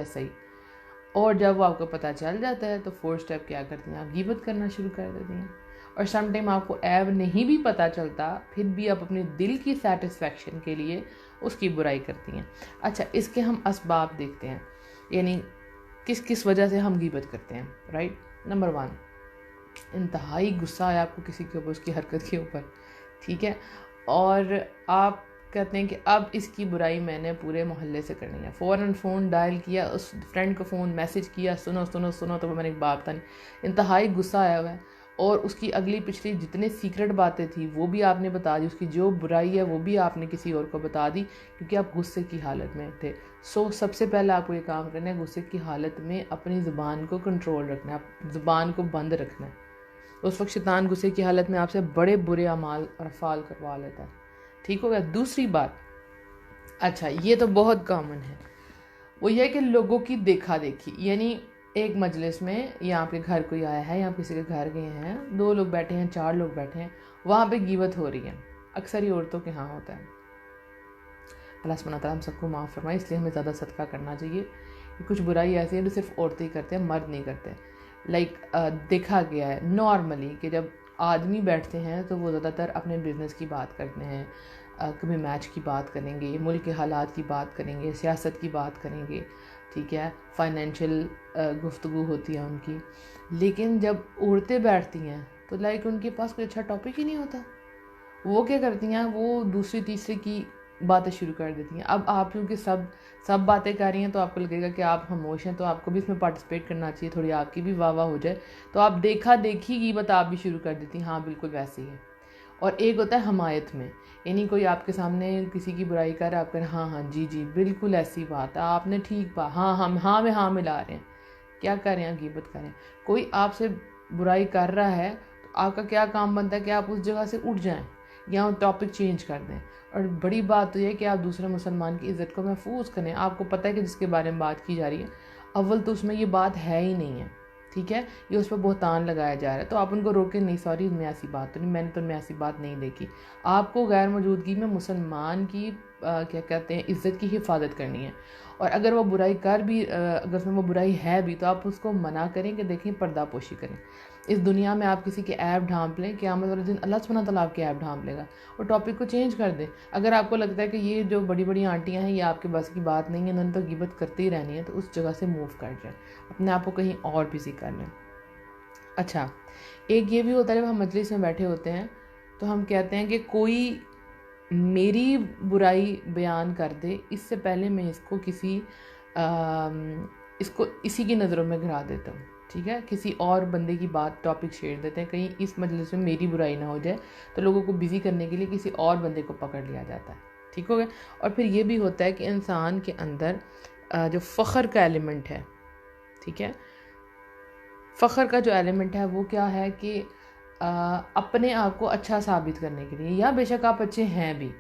ایسا ہی. اور جب وہ آپ کو پتہ چل جاتا ہے تو 4 اسٹیپ کیا کرتی ہیں, آپ غیبت کرنا شروع کر دیتی ہیں. اور سم ٹائم آپ کو عیب نہیں بھی پتہ چلتا, پھر بھی آپ اپنے دل کی سیٹسفیکشن کے لیے اس کی برائی کرتی ہیں. اچھا, اس کے ہم اسباب دیکھتے ہیں, یعنی کس وجہ سے ہم غیبت کرتے ہیں. رائٹ, نمبر 1, انتہائی غصہ ہے آپ کو کسی کے اوپر, اس کی حرکت کے اوپر, ٹھیک ہے, اور آپ کہتے ہیں کہ اب اس کی برائی میں نے پورے محلے سے کرنی ہے. فوراً فون ڈائل کیا, اس فرینڈ کو فون میسج کیا, سنو سنو سنو, تو میں نے ایک بات بتانی. انتہائی غصہ آیا ہوا ہے, اور اس کی اگلی پچھلی جتنے سیکرٹ باتیں تھیں وہ بھی آپ نے بتا دی, اس کی جو برائی ہے وہ بھی آپ نے کسی اور کو بتا دی, کیونکہ آپ غصے کی حالت میں تھے. سب سے پہلے آپ کو یہ کام کرنا ہے, غصے کی حالت میں اپنی زبان کو کنٹرول رکھنا ہے, آپ زبان کو بند رکھنا ہے. اس وقت شیطان غصے کی حالت میں آپ سے بڑے برے اعمال اور افعال کروا لیتا ہے. ٹھیک ہو گیا. دوسری بات, اچھا یہ تو بہت کامن ہے, وہ یہ کہ لوگوں کی دیکھا دیکھی, یعنی ایک مجلس میں یا آپ کے گھر کوئی آیا ہے یا آپ کسی کے گھر گئے ہیں, 2 لوگ بیٹھے ہیں, 4 لوگ بیٹھے ہیں, وہاں پہ غیبت ہو رہی ہے. اکثر ہی عورتوں کے ہاں ہوتا ہے. اللہ سبحانہ تعالیٰ ہم سب کو معاف فرمائے, اس لیے ہمیں زیادہ صدقہ کرنا چاہیے. کچھ برائی ایسی ہے جو صرف عورتیں ہی کرتے ہیں, مرد نہیں کرتے. دیکھا گیا ہے نارملی کہ جب آدمی بیٹھتے ہیں تو وہ زیادہ تر اپنے بزنس کی بات کرتے ہیں, کبھی میچ کی بات کریں گے, ملک کے حالات کی بات کریں گے, سیاست کی بات کریں گے, ٹھیک ہے, فائنینشیل گفتگو ہوتی ہے ان کی. لیکن جب عورتیں بیٹھتی ہیں تو ان کے پاس کوئی اچھا ٹاپک ہی نہیں ہوتا. وہ کیا کرتی ہیں, وہ دوسری تیسری کی باتیں شروع کر دیتی ہیں. اب آپ کیونکہ سب باتیں کر رہی ہیں تو آپ کو لگے گا کہ آپ خاموش ہیں, تو آپ کو بھی اس میں پارٹیسپیٹ کرنا چاہیے, تھوڑی آپ کی بھی واہ واہ ہو جائے, تو آپ دیکھا دیکھی غیبت آپ بھی شروع کر دیتی ہیں. ہاں بالکل ویسے ہی ہے. اور ایک ہوتا ہے حمایت میں, یعنی کوئی آپ کے سامنے کسی کی برائی کر رہا ہے, آپ کہہ ہاں ہاں جی جی بالکل ایسی بات ہے, آپ نے ٹھیک ہاں ہم ہاں میں ہاں ملا رہے ہیں. کیا کر رہے ہیں, غیبت کر رہے ہیں. کوئی آپ سے برائی کر رہا ہے تو آپ کا کیا کام بنتا ہے کہ آپ اس جگہ سے اٹھ جائیں یا ٹاپک چینج کر دیں. اور بڑی بات تو یہ ہے کہ آپ دوسرے مسلمان کی عزت کو محفوظ کریں. آپ کو پتہ ہے کہ جس کے بارے میں بات کی جا رہی ہے اول تو اس میں یہ بات ہے ہی نہیں ہے, ٹھیک ہے, یہ اس پہ بہتان لگایا جا رہا ہے, تو آپ ان کو روکیں نہیں, سوری میں ایسی بات تو نہیں, میں نے تو ایسی بات نہیں دیکھی. آپ کو غیر موجودگی میں مسلمان کی کیا کہتے ہیں عزت کی حفاظت کرنی ہے. اور اگر وہ برائی اگر اس میں وہ برائی ہے بھی تو آپ اس کو منع کریں کہ دیکھیں پردہ پوشی کریں. اس دنیا میں آپ کسی کے عیب ڈھانپ لیں, قیامت والے دن اللہ سبحانہ تعالیٰ آپ کے عیب ڈھانپ لے گا. اور ٹاپک کو چینج کر دیں. اگر آپ کو لگتا ہے کہ یہ جو بڑی بڑی آنٹیاں ہیں یہ آپ کے بس کی بات نہیں ہے, انہوں نے تو غیبت کرتے ہی رہنی ہے, تو اس جگہ سے موو کر جائیں, اپنے آپ کو کہیں اور بزی کر لیں. اچھا, ایک یہ بھی ہوتا ہے جب ہم مجلس میں بیٹھے ہوتے ہیں تو ہم کہتے ہیں کہ کوئی میری برائی بیان کر دے, اس سے پہلے میں اس کو اسی کی نظروں میں گرا دیتا ہوں, ٹھیک ہے. کسی اور بندے کی بات ٹاپک چھیڑ دیتے ہیں, کہیں اس مجلس میں میری برائی نہ ہو جائے, تو لوگوں کو بزی کرنے کے لیے کسی اور بندے کو پکڑ لیا جاتا ہے, ٹھیک ہو گیا. اور پھر یہ بھی ہوتا ہے کہ انسان کے اندر جو فخر کا ایلیمنٹ ہے, ٹھیک ہے, فخر کا جو ایلیمنٹ ہے وہ کیا ہے کہ اپنے آپ کو اچھا ثابت کرنے کے لیے, یا بے شک آپ اچھے ہیں بھی,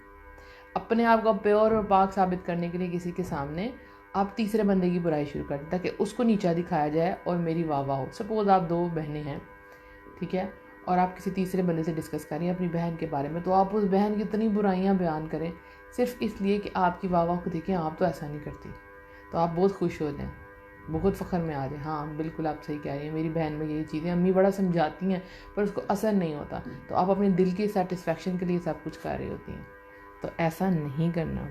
اپنے آپ کو پیور اور پاک ثابت کرنے کے لیے کسی کے سامنے آپ تیسرے بندے کی برائی شروع کر دیں تاکہ اس کو نیچا دکھایا جائے اور میری واہ واہ ہو. سپوز آپ 2 بہنیں ہیں, ٹھیک ہے, اور آپ کسی تیسرے بندے سے ڈسکس کر رہی ہیں اپنی بہن کے بارے میں, تو آپ اس بہن کی اتنی برائیاں بیان کریں صرف اس لیے کہ آپ کی واہ واہ کو دیکھیں آپ تو ایسا نہیں کرتی, تو آپ بہت خوش ہو جائیں, بہت فخر میں آ جائیں, ہاں بالکل آپ صحیح کہہ رہی ہیں, میری بہن میں یہی چیزیں, امی بڑا سمجھاتی ہیں پر اس کو اثر نہیں ہوتا, تو آپ اپنے دل کی سیٹسفیکشن کے لیے سب کچھ کر رہی ہوتی ہیں. تو ایسا نہیں کرنا.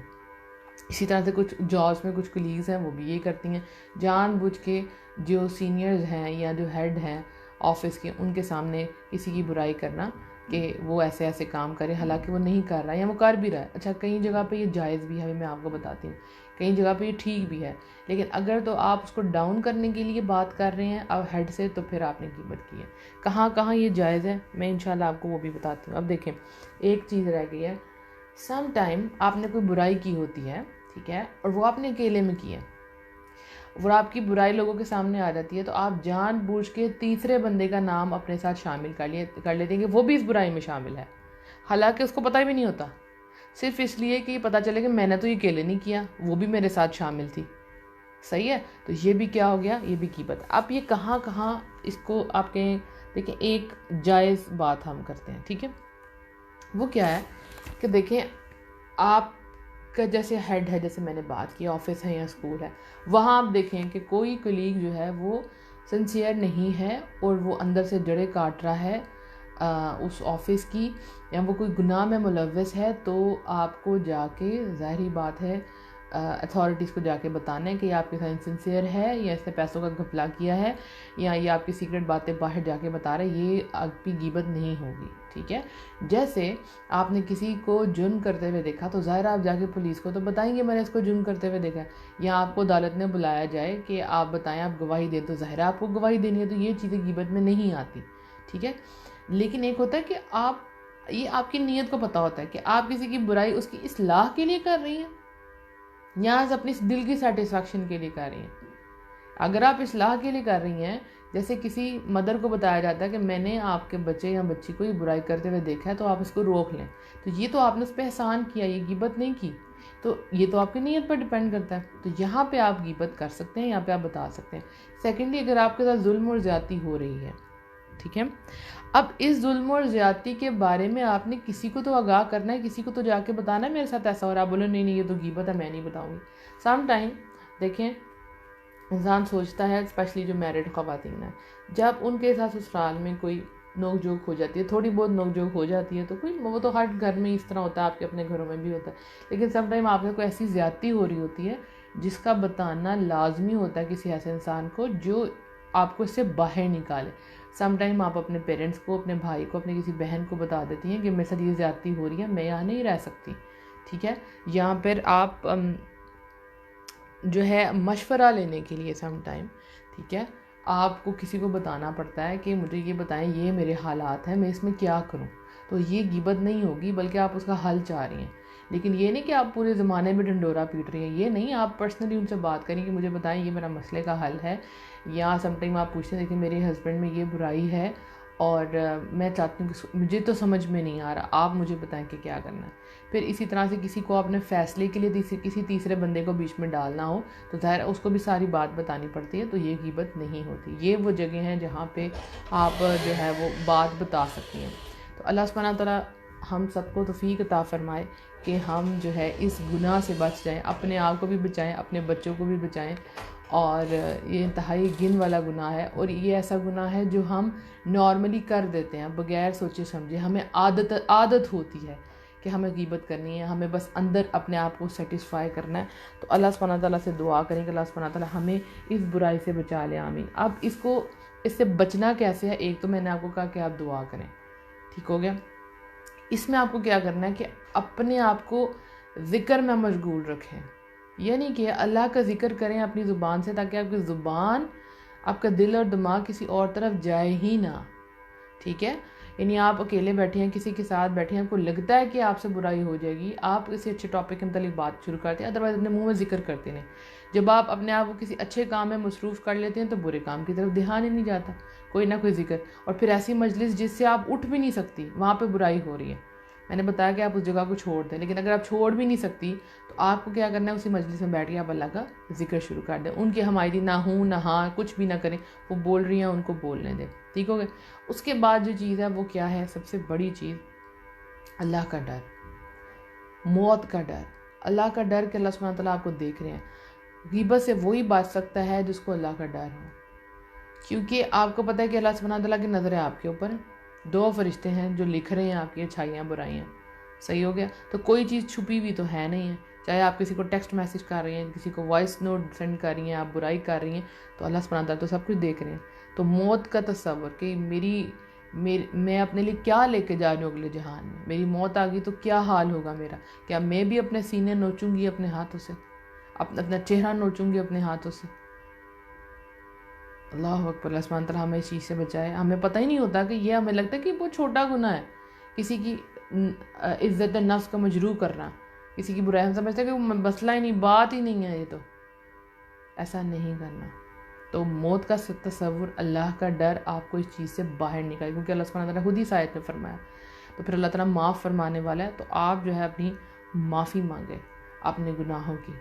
اسی طرح سے کچھ جابس میں کچھ کلیگز ہیں وہ بھی یہ کرتی ہیں, جان بوجھ کے جو سینئرز ہیں یا جو ہیڈ ہیں آفس کے, ان کے سامنے کسی کی برائی کرنا کہ وہ ایسے ایسے کام کرے, حالانکہ وہ نہیں کر رہا یا وہ کر بھی رہا ہے. اچھا, کئی جگہ پہ یہ جائز بھی ہے, میں آپ کو بتاتی ہوں, کئی جگہ پہ یہ ٹھیک بھی ہے, لیکن اگر تو آپ اس کو ڈاؤن کرنے کے لیے بات کر رہے ہیں اب ہیڈ سے, تو پھر آپ نے غیبت کی ہے. کہاں کہاں یہ جائز ہے میں انشاءاللہ آپ کو وہ بھی بتاتی ہوں. اب دیکھیں, ایک چیز رہ گئی ہے, سم ٹائم آپ نے کوئی برائی کی ہوتی ہے, ٹھیک ہے, اور وہ آپ نے اکیلے میں کی ہے, وہ آپ کی برائی لوگوں کے سامنے آ جاتی ہے, تو آپ جان بوجھ کے تیسرے بندے کا نام اپنے ساتھ شامل کر لیتے ہیں کہ وہ بھی اس برائی میں شامل ہے, حالانکہ اس کو پتہ بھی نہیں ہوتا, صرف اس لیے کہ یہ پتہ چلے کہ میں نے تو یہ اکیلے نہیں کیا, وہ بھی میرے ساتھ شامل تھی. صحیح ہے, تو یہ بھی کیا ہو گیا, یہ بھی غیبت. اب یہ کہاں کہاں اس کو آپ کہیں, دیکھیں ایک جائز بات ہم کرتے ہیں, ٹھیک ہے, وہ کیا ہے کہ دیکھیں آپ کا جیسے ہیڈ ہے، جیسے میں نے بات کی آفس ہے یا اسکول ہے، وہاں آپ دیکھیں کہ کوئی کلیگ جو ہے وہ سنسیئر نہیں ہے اور وہ اندر سے جڑیں کاٹ رہا ہے اس آفس کی، یا وہ کوئی گناہ میں ملوث ہے، تو آپ کو جا کے ظاہری بات ہے اتھارٹیز کو جا کے بتانا ہے کہ یہ آپ کے ساتھ انسنسیئر ہے، یا اس نے پیسوں کا گھپلا کیا ہے، یا یہ آپ کی سیکرٹ باتیں باہر جا کے بتا رہے ہیں، یہ آپ کی غیبت نہیں ہوگی، ٹھیک ہے۔ جیسے آپ نے کسی کو جرم کرتے ہوئے دیکھا تو ظاہر آپ جا کے پولیس کو تو بتائیں گے میں نے اس کو جرم کرتے ہوئے دیکھا ہے، یا آپ کو عدالت میں بلایا جائے کہ آپ بتائیں، آپ گواہی دیں، تو ظاہر آپ کو گواہی دینی ہے، تو یہ چیزیں غیبت میں نہیں آتی، ٹھیک ہے۔ لیکن ایک ہوتا ہے کہ یہ آپ کی نیت کو پتہ ہوتا ہے کہ آپ کسی کی برائی اس کی اصلاح کے لیے کر رہی ہیں یا اپنی دل کی سیٹسفیکشن کے لیے کر رہی ہیں۔ اگر آپ اصلاح کے لیے کر رہی ہیں، جیسے کسی مدر کو بتایا جاتا ہے کہ میں نے آپ کے بچے یا بچی کو یہ برائی کرتے ہوئے دیکھا ہے تو آپ اس کو روک لیں، تو یہ تو آپ نے اس پہ احسان کیا، یہ غیبت نہیں کی، تو یہ تو آپ کی نیت پر ڈیپینڈ کرتا ہے، تو یہاں پہ آپ غیبت کر سکتے ہیں، یہاں پہ آپ بتا سکتے ہیں۔ سیکنڈلی، اگر آپ کے ساتھ ظلم اور زیادتی ہو رہی ہے، ٹھیک ہے، اب اس ظلم اور زیادتی کے بارے میں آپ نے کسی کو تو آگاہ کرنا ہے، کسی کو تو جا کے بتانا ہے میرے ساتھ ایسا ہو رہا ہے، آپ بولے نہیں یہ تو غیبت ہے، میں نہیں بتاؤں گی۔ سم ٹائم دیکھیں انسان سوچتا ہے، اسپیشلی جو میرڈ خواتین ہیں، جب ان کے ساتھ سسرال میں کوئی نوک جھوک ہو جاتی ہے، تھوڑی بہت نوک جھوک ہو جاتی ہے، تو وہ تو ہر گھر میں اس طرح ہوتا ہے، آپ کے اپنے گھروں میں بھی ہوتا ہے، لیکن سم ٹائم آپ کو کوئی ایسی زیادتی ہو رہی ہوتی ہے جس کا بتانا لازمی ہوتا ہے کسی ایسے انسان کو جو آپ کو اس سے باہر نکالے۔ سم ٹائم آپ اپنے پیرنٹس کو، اپنے بھائی کو، اپنے کسی بہن کو بتا دیتی ہیں کہ میرے ساتھ یہ زیادتی ہو رہی ہے، میں یہاں نہیں رہ سکتی، ٹھیک ہے۔ یہاں پھر آپ جو ہے مشورہ لینے کے لیے سم ٹائم، ٹھیک ہے، آپ کو کسی کو بتانا پڑتا ہے کہ مجھے یہ بتائیں، یہ میرے حالات ہیں، میں اس میں کیا کروں، تو یہ غیبت نہیں ہوگی، بلکہ آپ اس کا حل چاہ رہی ہیں۔ لیکن یہ نہیں کہ آپ پورے زمانے میں ڈنڈورا پیٹ رہی ہیں، یہ نہیں، آپ پرسنلی ان سے بات کریں کہ مجھے بتائیں یہ میرا مسئلے کا حل ہے، یا سم ٹائم آپ پوچھتے ہیں کہ میرے ہسبینڈ میں یہ برائی ہے اور میں چاہتی ہوں کہ مجھے تو سمجھ میں نہیں آ رہا، آپ مجھے بتائیں کہ کیا کرنا ہے۔ پھر اسی طرح سے کسی کو اپنے فیصلے کے لیے کسی تیسرے بندے کو بیچ میں ڈالنا ہو تو ظاہر اس کو بھی ساری بات بتانی پڑتی ہے، تو یہ غیبت نہیں ہوتی۔ یہ وہ جگہ ہیں جہاں پہ آپ جو ہے وہ بات بتا سکتی ہیں۔ تو اللہ سبحانہ تعالیٰ ہم سب کو توفیق عطا فرمائے کہ ہم جو ہے اس گناہ سے بچ جائیں، اپنے آپ کو بھی بچائیں، اپنے بچوں کو بھی بچائیں، اور یہ انتہائی گن والا گناہ ہے، اور یہ ایسا گناہ ہے جو ہم نارملی کر دیتے ہیں بغیر سوچے سمجھے، ہمیں عادت ہوتی ہے کہ ہمیں غیبت کرنی ہے، ہمیں بس اندر اپنے آپ کو سیٹسفائی کرنا ہے۔ تو اللہ سبحانہ تعالیٰ سے دعا کریں کہ اللہ سبحانہ تعالیٰ ہمیں اس برائی سے بچا لے، آمین۔ اب اس سے بچنا کیسے ہے؟ ایک تو میں نے آپ کو کہا کہ آپ دعا کریں، ٹھیک ہو گیا۔ اس میں آپ کو کیا کرنا ہے کہ اپنے آپ کو ذکر میں مشغول رکھیں، یعنی کہ اللہ کا ذکر کریں اپنی زبان سے، تاکہ آپ کی زبان، آپ کا دل اور دماغ کسی اور طرف جائے ہی نہ، ٹھیک ہے۔ یعنی آپ اکیلے بیٹھے ہیں، کسی کے ساتھ بیٹھے ہیں، آپ کو لگتا ہے کہ آپ سے برائی ہو جائے گی، آپ کسی اچھے ٹاپک کے متعلق بات شروع کرتے ہیں، ادروائز اپنے منہ میں ذکر کرتے ہیں۔ جب آپ اپنے آپ کو کسی اچھے کام میں مصروف کر لیتے ہیں تو برے کام کی طرف دھیان ہی نہیں جاتا، کوئی نہ کوئی ذکر، اور پھر ایسی مجلس جس سے آپ اٹھ بھی نہیں سکتی، وہاں پہ برائی ہو رہی ہے، میں نے بتایا کہ آپ اس جگہ کو چھوڑ دیں، لیکن اگر آپ چھوڑ بھی نہیں سکتی تو آپ کو کیا کرنا ہے، اسی مجلس میں بیٹھ کے آپ اللہ کا ذکر شروع کر دیں، ان کی حمایتی نہ ہوں نہ ہاں، کچھ بھی نہ کریں، وہ بول رہی ہیں ان کو بولنے دیں، ٹھیک ہو گئے۔ اس کے بعد جو چیز ہے وہ کیا ہے؟ سب سے بڑی چیز اللہ کا ڈر، موت کا ڈر، اللہ کا ڈر کہ اللہ سبحانہ تعالیٰ آپ کو دیکھ رہے ہیں۔ غیبت سے وہی بچ سکتا ہے جس کو اللہ کا ڈر ہو، کیونکہ آپ کو پتہ ہے کہ اللہ سبحانہ تعالیٰ کی نظر ہے آپ کے اوپر، دو فرشتے ہیں جو لکھ رہے ہیں آپ کی اچھائیاں برائیاں، صحیح ہو گیا۔ تو کوئی چیز چھپی ہوئی تو ہے نہیں ہے، چاہے آپ کسی کو ٹیکسٹ میسج کر رہی ہیں، کسی کو وائس نوٹ سینڈ کر رہی ہیں، آپ برائی کر رہی ہیں، تو اللہ سبحانہ تعالیٰ تو سب کچھ دیکھ رہے ہیں۔ تو موت کا تصور کہ میں اپنے لیے کیا لے کے جا رہی ہوں اگلے جہان میں، میری موت آ گئی تو کیا حال ہوگا میرا، کیا میں بھی اپنے سینے نوچوں گی اپنے ہاتھوں سے، اپنا چہرہ نوچوں گی اپنے ہاتھوں سے؟ اللہ اکبر، اللہ سبحانہ تعالیٰ ہمیں اس چیز سے بچائے۔ ہمیں پتہ ہی نہیں ہوتا کہ یہ، ہمیں لگتا ہے کہ بہت چھوٹا گناہ ہے، کسی کی عزت نفس کا مجروح کرنا، کسی کی برائی، ہم سمجھتے ہیں کہ وہ مسئلہ ہی نہیں، بات ہی نہیں ہے، یہ تو ایسا نہیں کرنا۔ تو موت کا تصور، اللہ کا ڈر آپ کو اس چیز سے باہر نکالے، کیونکہ اللہ سبحانہ تعالیٰ خود ہی آیت میں فرمایا، تو پھر اللہ تعالیٰ معاف فرمانے والا ہے، تو آپ جو ہے اپنی معافی مانگے اپنے گناہوں کی۔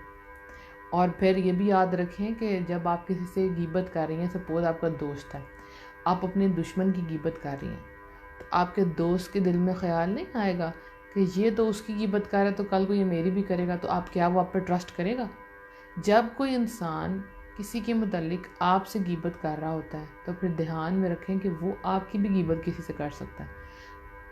اور پھر یہ بھی یاد رکھیں کہ جب آپ کسی سے غیبت کر رہی ہیں، سپوز آپ کا دوست ہے، آپ اپنے دشمن کی غیبت کر رہی ہیں، تو آپ کے دوست کے دل میں خیال نہیں آئے گا کہ کہ یہ تو اس کی غیبت کر رہا ہے تو کل کو یہ میری بھی کرے گا، تو آپ کیا وہ آپ پر ٹرسٹ کرے گا؟ جب کوئی انسان کسی کے متعلق آپ سے غیبت کر رہا ہوتا ہے تو پھر دھیان میں رکھیں کہ وہ آپ کی بھی غیبت کسی سے کر سکتا ہے،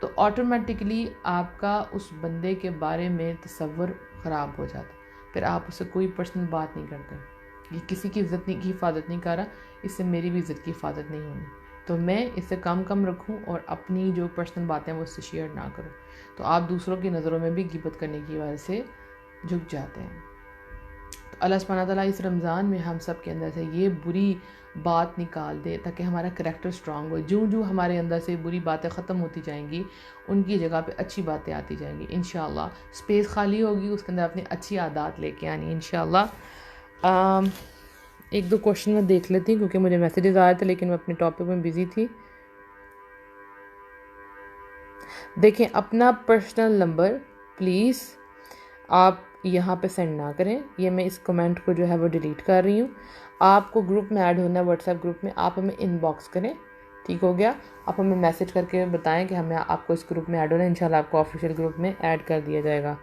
تو آٹومیٹکلی آپ کا اس بندے کے بارے میں تصور خراب ہو جاتا ہے، پھر آپ اس سے کوئی پرسنل بات نہیں کرتے، یہ کسی کی عزت کی حفاظت نہیں کر رہا، اس سے میری بھی عزت کی حفاظت نہیں ہونی، تو میں اس سے کم رکھوں اور اپنی جو پرسنل باتیں وہ اس سے شیئر نہ کروں، تو آپ دوسروں کی نظروں میں بھی غیبت کرنے کی وجہ سے جھک جاتے ہیں۔ تو اللہ سبحانہ تعالیٰ اس رمضان میں ہم سب کے اندر سے یہ بری بات نکال دے تاکہ ہمارا کریکٹر سٹرونگ ہو، جو ہمارے اندر سے بری باتیں ختم ہوتی جائیں گی ان کی جگہ پہ اچھی باتیں آتی جائیں گی انشاءاللہ، اسپیس خالی ہوگی اس کے اندر اپنی اچھی عادات لے کے آنی انشاءاللہ۔ ایک دو کوشچن میں دیکھ لیتی ہوں کیونکہ مجھے میسیجز آئے تھے لیکن میں اپنے ٹاپک میں بزی تھی۔ دیکھیں اپنا پرسنل نمبر پلیز آپ یہاں پہ سینڈ نہ کریں، یہ میں اس کمنٹ کو جو ہے وہ ڈیلیٹ کر رہی ہوں۔ آپ کو گروپ میں ایڈ ہونا ہے، واٹس ایپ گروپ میں، آپ ہمیں ان باکس کریں، ٹھیک ہو گیا؟ آپ ہمیں میسج کر کے بتائیں کہ ہمیں آپ کو اس گروپ میں ایڈ ہونا ہے، انشاءاللہ آپ کو آفیشیل گروپ میں ایڈ کر دیا جائے گا۔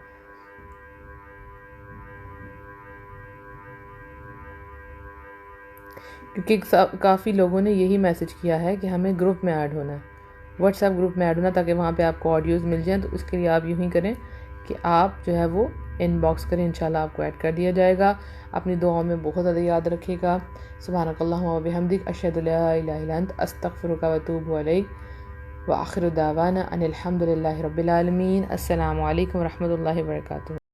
کیونکہ کافی لوگوں نے یہی میسج کیا ہے کہ ہمیں گروپ میں ایڈ ہونا ہے، واٹس ایپ گروپ میں ایڈ ہونا، تاکہ وہاں پہ آپ کو آڈیوز مل جائیں، تو اس کے لیے آپ یوں ہی کریں کہ آپ جو ہے وہ ان باکس کریں، انشاءاللہ آپ کو ایڈ کر دیا جائے گا۔ اپنی دعاؤں میں بہت زیادہ یاد رکھیے گا۔ سبحانک اللہم و بحمدک، اشہد لا الہ الا انت، استغفرک و اتوب الیک، وآخر دعوانا ان الحمد للہ رب العالمین۔ السلام علیکم و رحمۃ اللہ وبرکاتہ۔